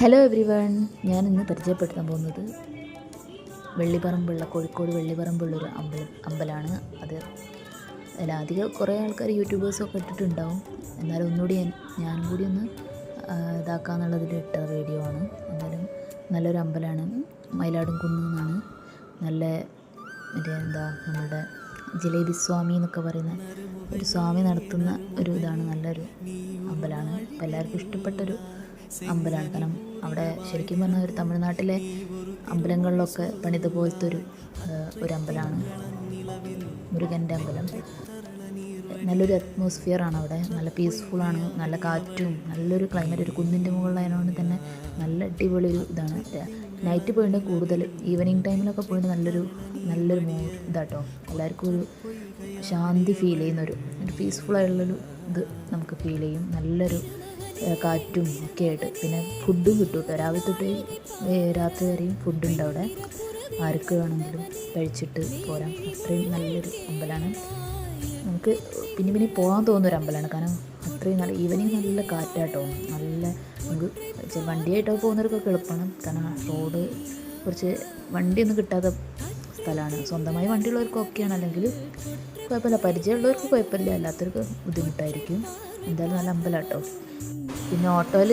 Hello every one, ഞാനിന്ന് പരിചയപ്പെടുത്താൻ പോകുന്നത് വെള്ളിപ്പറമ്പുള്ള കോഴിക്കോട് വെള്ളിപ്പറമ്പുള്ളൊരു അമ്പലമാണ്. അതിലധികം കുറേ ആൾക്കാർ യൂട്യൂബേഴ്സൊക്കെ ഇട്ടിട്ടുണ്ടാവും. എന്നാലും ഒന്നുകൂടി ഞാനും കൂടി ഒന്ന് ഇതാക്കാന്നുള്ളതിൽ ഇട്ട വീഡിയോ ആണ്. എന്നാലും നല്ലൊരു അമ്പലമാണ്. മയിലാടുംകുന്ന് എന്നാണ്. നല്ല നമ്മളുടെ ജിലേബി സ്വാമി എന്നൊക്കെ പറയുന്ന ഒരു സ്വാമി നടത്തുന്ന ഒരു ഇതാണ്. നല്ലൊരു അമ്പലമാണ്. അപ്പോൾ എല്ലാവർക്കും ഇഷ്ടപ്പെട്ടൊരു അമ്പലമാണ്. കാരണം അവിടെ ശരിക്കും പറഞ്ഞാൽ ഒരു തമിഴ്നാട്ടിലെ അമ്പലങ്ങളിലൊക്കെ പണിത പോലത്തെ ഒരു അമ്പലമാണ് മുരുകൻ്റെ അമ്പലം. നല്ലൊരു അറ്റ്മോസ്ഫിയറാണ് അവിടെ. നല്ല പീസ്ഫുള്ളാണ്. നല്ല കാറ്റും നല്ലൊരു ക്ലൈമറ്റ്. ഒരു കുന്നിൻ്റെ മുകളിലായതുകൊണ്ട് തന്നെ നല്ല അടിപൊളി ഒരു ഇതാണ്. നൈറ്റ് പോയിട്ട് കൂടുതൽ ഈവനിങ് ടൈമിലൊക്കെ പോയിട്ട് നല്ലൊരു ഇതാട്ടോ. എല്ലാവർക്കും ഒരു ശാന്തി ഫീൽ ചെയ്യുന്നൊരു പീസ്ഫുള്ളായുള്ളൊരു ഇത് നമുക്ക് ഫീൽ ചെയ്യും. നല്ലൊരു കാറ്റും ഒക്കെ ആയിട്ട്. പിന്നെ ഫുഡും കിട്ടും കേട്ടോ. രാവിലെ തൊട്ട് രാത്രി വരെയും ഫുഡുണ്ട് അവിടെ. ആർക്ക് വേണമെങ്കിലും കഴിച്ചിട്ട് പോരാം. അത്രയും നല്ലൊരു അമ്പലമാണ്. നമുക്ക് പിന്നെ പോകാൻ തോന്നുന്നൊരു അമ്പലമാണ്. കാരണം അത്രയും നല്ല ഈവനിങ് നല്ല കാറ്റാട്ടോ. നല്ല നമുക്ക് വണ്ടിയായിട്ടൊക്കെ പോകുന്നവർക്കൊക്കെ എളുപ്പമാണ്. കാരണം റോഡ് കുറച്ച് വണ്ടിയൊന്നും കിട്ടാത്ത സ്ഥലമാണ്. സ്വന്തമായി വണ്ടിയുള്ളവർക്കൊക്കെയാണ്. അല്ലെങ്കിൽ കുഴപ്പമില്ല, പരിചയമുള്ളവർക്ക് കുഴപ്പമില്ല, അല്ലാത്തവർക്ക് ബുദ്ധിമുട്ടായിരിക്കും. എന്തായാലും നല്ല അമ്പലം കേട്ടോ. പിന്നെ ഓട്ടോയിൽ